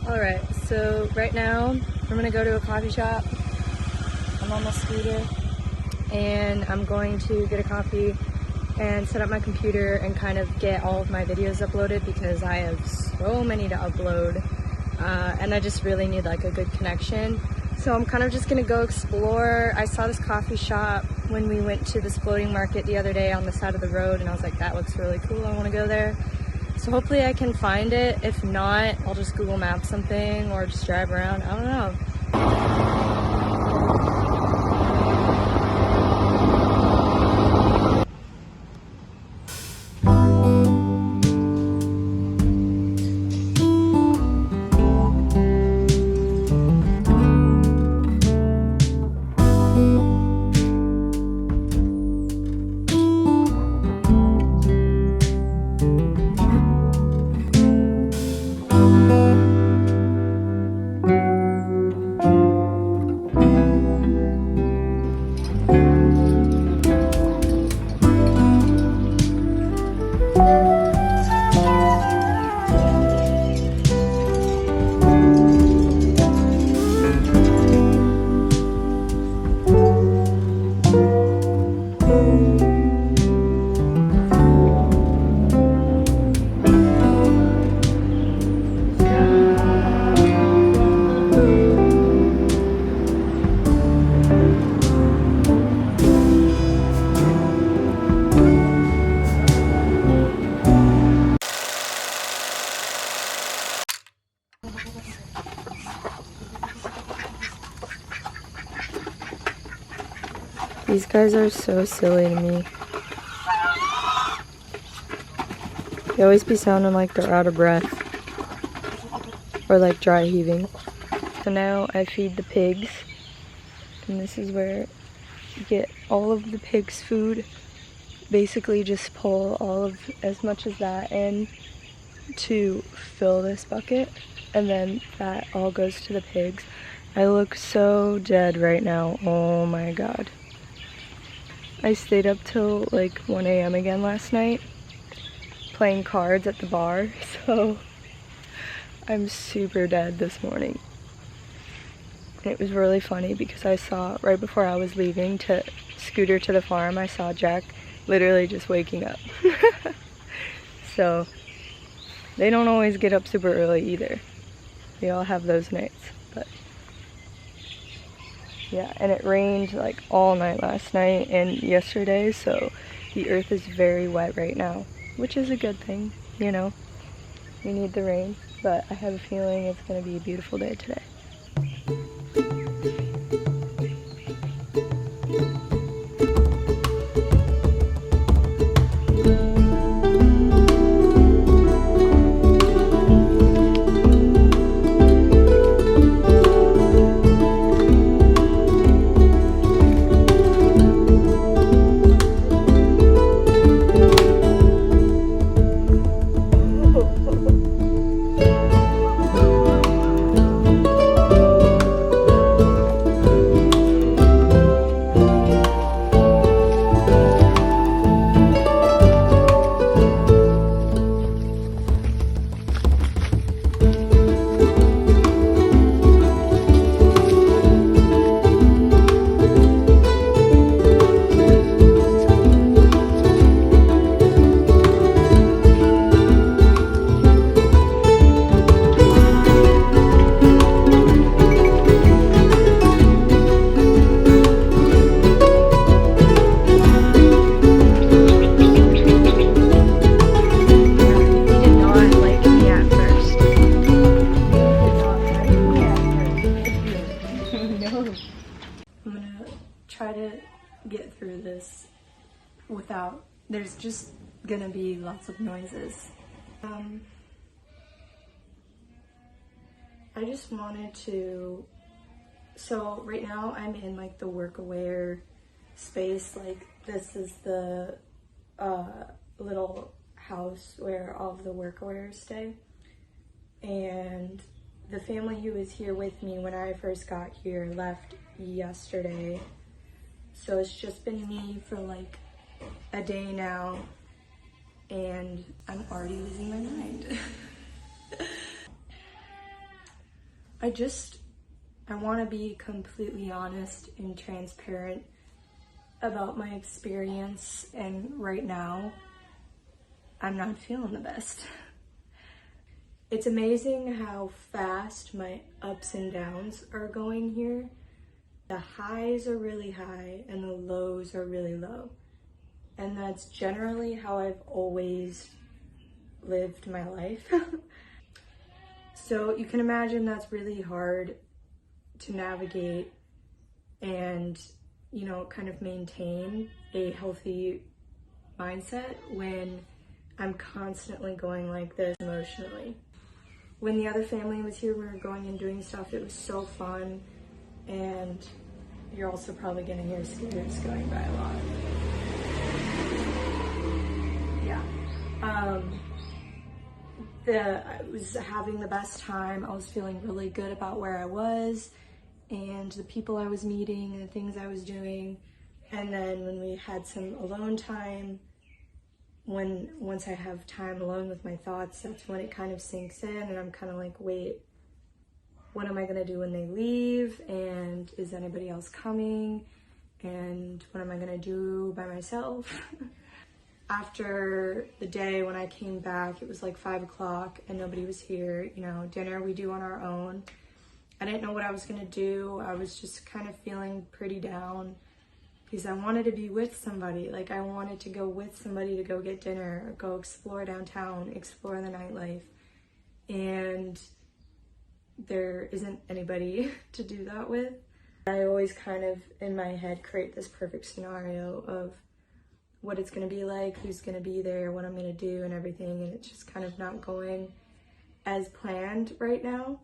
Alright, so right now I'm gonna go to a coffee shop. I'm on my scooter and I'm going to get a coffee and set up my computer and kind of get all of my videos uploaded because I have so many to upload and I just really need like a good connection. So I'm kind of just gonna go explore. I saw this coffee shop when we went to this floating market the other day on the side of the road and I was like, that looks really cool, I want to go there. So hopefully I can find it. If not, I'll just Google Map something or just drive around. I don't know. These guys are so silly to me. They always be sounding like they're out of breath or like dry heaving. So now I feed the pigs and this is where you get all of the pigs' food. Basically just pull all of as much as that in to fill this bucket and then that all goes to the pigs. I look so dead right now. Oh my god. I stayed up till like 1 a.m. again last night playing cards at the bar, so I'm super dead this morning. And it was really funny because I saw right before I was leaving to scooter to the farm, I saw Jack literally just waking up. So they don't always get up super early either. They all have those nights, but yeah, and it rained like all night last night and yesterday, so the earth is very wet right now, which is a good thing, you know. We need the rain, but I have a feeling it's going to be a beautiful day today. just gonna be lots of noises. I just wanted to, so right now I'm in like the work aware space. Like this is the little house where all of the work awares stay. And the family who was here with me when I first got here left yesterday. So it's just been me for like a day now, and I'm already losing my mind. I want to be completely honest and transparent about my experience, and right now, I'm not feeling the best. It's amazing how fast my ups and downs are going here. The highs are really high and the lows are really low. And that's generally how I've always lived my life. So you can imagine that's really hard to navigate and, you know, kind of maintain a healthy mindset when I'm constantly going like this emotionally. When the other family was here, we were going and doing stuff. It was so fun. And you're also probably gonna hear scooters going by a lot. Yeah. I was having the best time. I was feeling really good about where I was and the people I was meeting and the things I was doing. And then when we had some alone time, once I have time alone with my thoughts, that's when it kind of sinks in and I'm kind of like, wait, what am I gonna do when they leave? And is anybody else coming? And what am I gonna do by myself? After the day when I came back, it was like 5 o'clock and nobody was here. You know, dinner we do on our own. I didn't know what I was gonna do. I was just kind of feeling pretty down because I wanted to be with somebody. Like I wanted to go with somebody to go get dinner, or go explore downtown, explore the nightlife. And there isn't anybody to do that with. I always kind of, in my head, create this perfect scenario of what it's gonna be like, who's gonna be there, what I'm gonna do and everything, and it's just kind of not going as planned right now.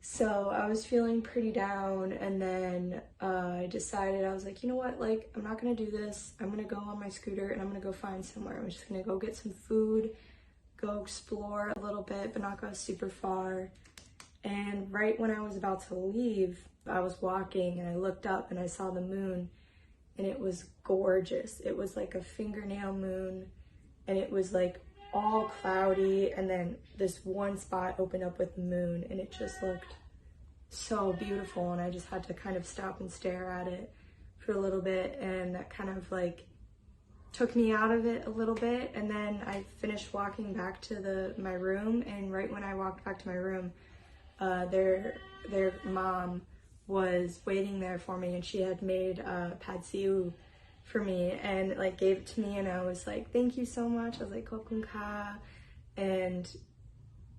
So I was feeling pretty down, and then I decided, I was like, you know what, like, I'm not gonna do this. I'm gonna go on my scooter and I'm gonna go find somewhere. I'm just gonna go get some food, go explore a little bit, but not go super far. And right when I was about to leave, I was walking and I looked up and I saw the moon, and it was gorgeous. It was like a fingernail moon, and it was like all cloudy, and then this one spot opened up with the moon, and it just looked so beautiful, and I just had to kind of stop and stare at it for a little bit, and that kind of like took me out of it a little bit. And then I finished walking back to my room, and right when I walked back to my room, their mom was waiting there for me, and she had made pad see ew for me and like gave it to me, and I was like, thank you so much. I was like, kokun ka. And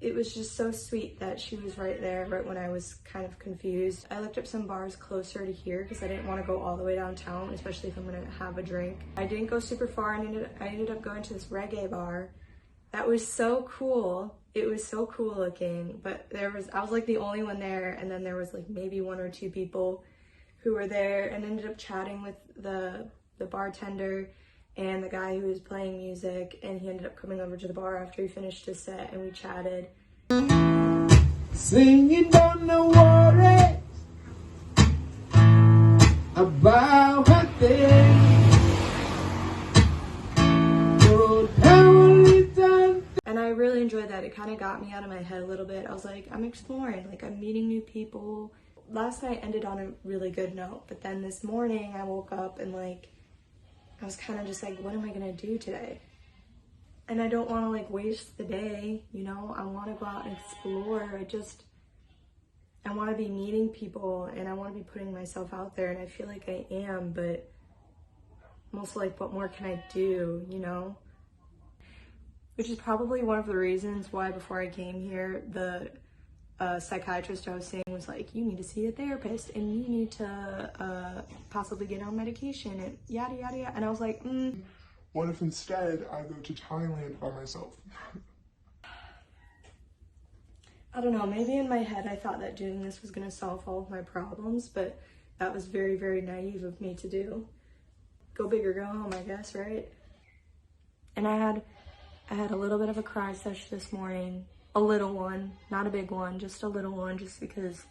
it was just so sweet that she was right there right when I was kind of confused. I looked up some bars closer to here because I didn't want to go all the way downtown, especially if I'm gonna have a drink. I didn't go super far, and I ended up going to this reggae bar. That was so cool. It was so cool looking, but I was like the only one there, and then there was like maybe 1 or 2 people who were there, and ended up chatting with the bartender and the guy who was playing music, and he ended up coming over to the bar after he finished his set, and we chatted. Singing down the water about her thing. And I really enjoyed that. It kind of got me out of my head a little bit. I was like, I'm exploring, like I'm meeting new people. Last night ended on a really good note, but then this morning I woke up and like, I was kind of just like, what am I gonna do today? And I don't want to like waste the day, you know? I want to go out and explore. I want to be meeting people, and I want to be putting myself out there, and I feel like I am, but I'm also like, what more can I do, you know? Which is probably one of the reasons why before I came here, the psychiatrist I was seeing was like, you need to see a therapist, and you need to possibly get on medication, and yada, yada, yada. And I was like, What if instead I go to Thailand by myself? I don't know, maybe in my head I thought that doing this was going to solve all of my problems, but that was very, very naive of me to do. Go big or go home, I guess, right? And I had a little bit of a cry session this morning. A little one, not a big one, just a little one, just because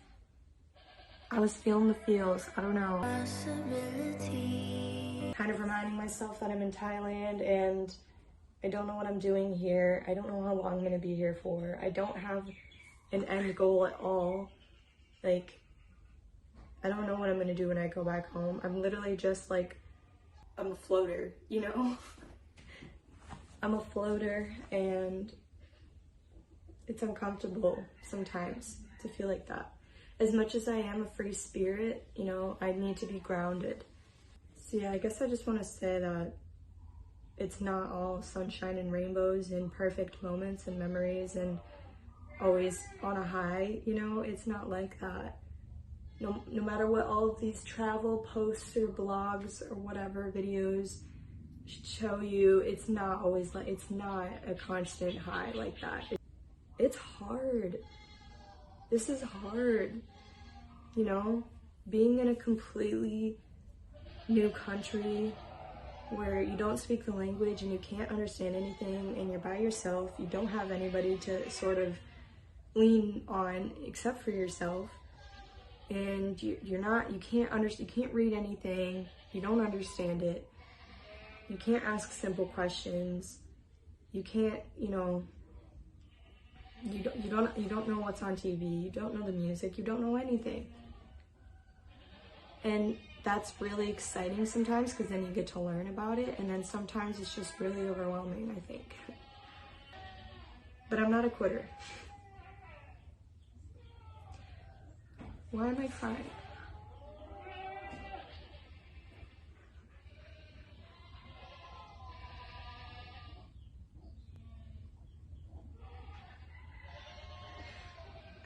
I was feeling the feels. I don't know. Kind of reminding myself that I'm in Thailand and I don't know what I'm doing here. I don't know how long I'm going to be here for. I don't have an end goal at all. Like, I don't know what I'm gonna do when I go back home. I'm literally just like, I'm a floater, you know? I'm a floater, and it's uncomfortable sometimes to feel like that. As much as I am a free spirit, you know, I need to be grounded. So yeah, I guess I just want to say that it's not all sunshine and rainbows and perfect moments and memories and always on a high, you know? It's not like that. No matter what all of these travel posts or blogs or whatever videos show you, it's not always like, it's not a constant high like that. It's hard. This is hard, you know? Being in a completely new country where you don't speak the language and you can't understand anything and you're by yourself, you don't have anybody to sort of lean on except for yourself, and you can't read anything, you don't understand it, you can't ask simple questions, you can't, you know, you don't know what's on TV, you don't know the music, you don't know anything. And that's really exciting sometimes because then you get to learn about it, and then sometimes it's just really overwhelming, I think. But I'm not a quitter. Why am I crying?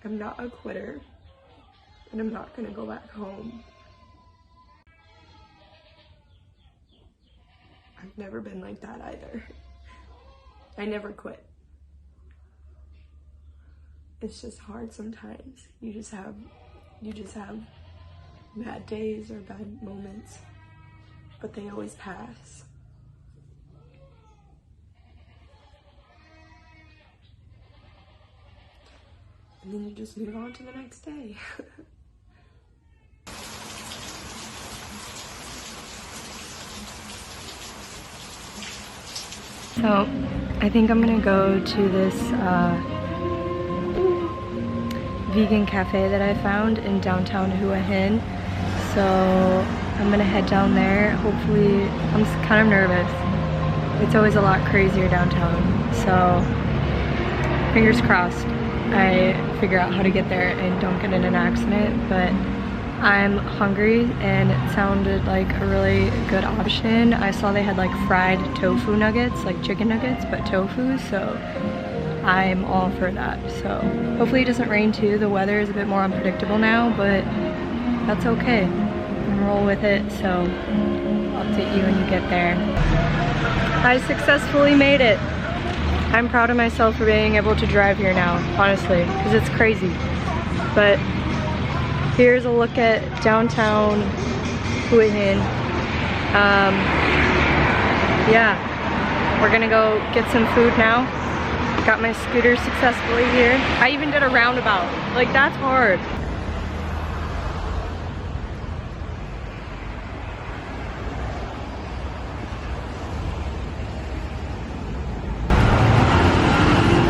I'm not a quitter, and I'm not gonna go back home. I've never been like that either. I never quit. It's just hard sometimes. You just have bad days or bad moments, but they always pass. And then you just move on to the next day. So, I think I'm gonna go to this vegan cafe that I found in downtown Hua Hin. So I'm gonna head down there. Hopefully, I'm kind of nervous. It's always a lot crazier downtown. So fingers crossed I figure out how to get there and don't get in an accident. But I'm hungry and it sounded like a really good option. I saw they had like fried tofu nuggets, like chicken nuggets, but tofu. So I'm all for that. So hopefully it doesn't rain too. The weather is a bit more unpredictable now, but that's okay. I'm roll with it. So I'll update you when you get there. I successfully made it. I'm proud of myself for being able to drive here now, honestly, because it's crazy. But here's a look at downtown Hua Hin. Yeah, we're gonna go get some food now. Got my scooter successfully here. I even did a roundabout. Like, that's hard.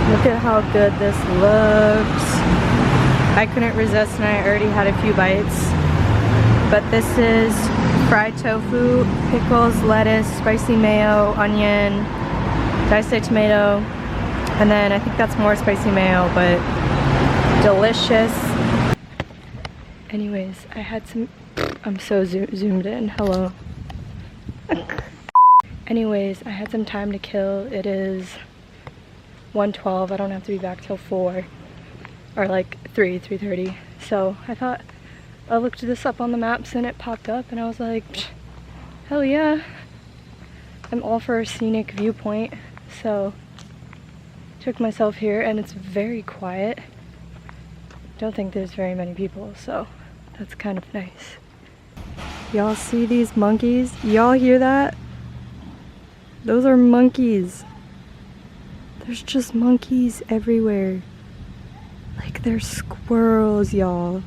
Look at how good this looks. I couldn't resist and I already had a few bites. But this is fried tofu, pickles, lettuce, spicy mayo, onion, diced tomato, and then I think that's more spicy mayo, but delicious. Anyways, I had some, I'm so zoomed in, hello. Anyways, I had some time to kill. It is 1:12, I don't have to be back till 4, or like 3:30. So I thought, I looked this up on the maps and it popped up and I was like, hell yeah, I'm all for a scenic viewpoint, so took myself here, and it's very quiet. Don't think there's very many people, so that's kind of nice. Y'all see these monkeys? Y'all hear that? Those are monkeys. There's just monkeys everywhere. Like they're squirrels, y'all.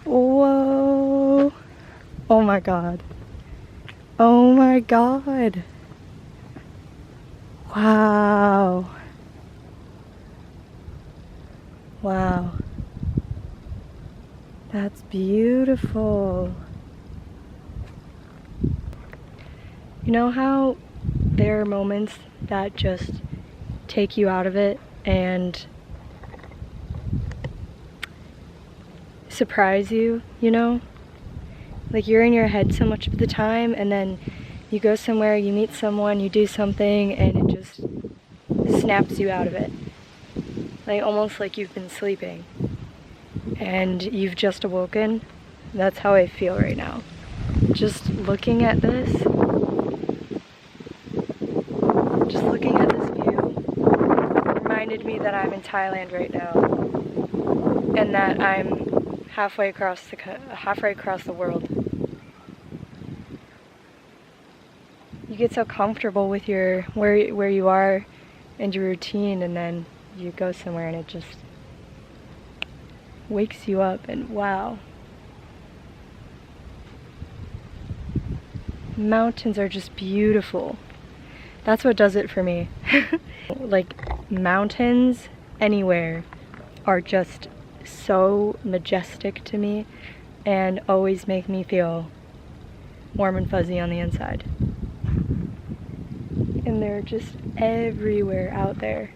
Whoa. Oh my god. Oh my god. Wow. Wow. That's beautiful. You know how there are moments that just take you out of it and surprise you, you know? Like you're in your head so much of the time, and then you go somewhere, you meet someone, you do something, and it just snaps you out of it. Like almost like you've been sleeping and you've just awoken. That's how I feel right now. Just looking at this, view reminded me that I'm in Thailand right now, and that I'm halfway across the world. You get so comfortable with your where you are and your routine, and then you go somewhere and it just wakes you up, and wow. Mountains are just beautiful. That's what does it for me. Like mountains anywhere are just so majestic to me and always make me feel warm and fuzzy on the inside. And they're just everywhere out there.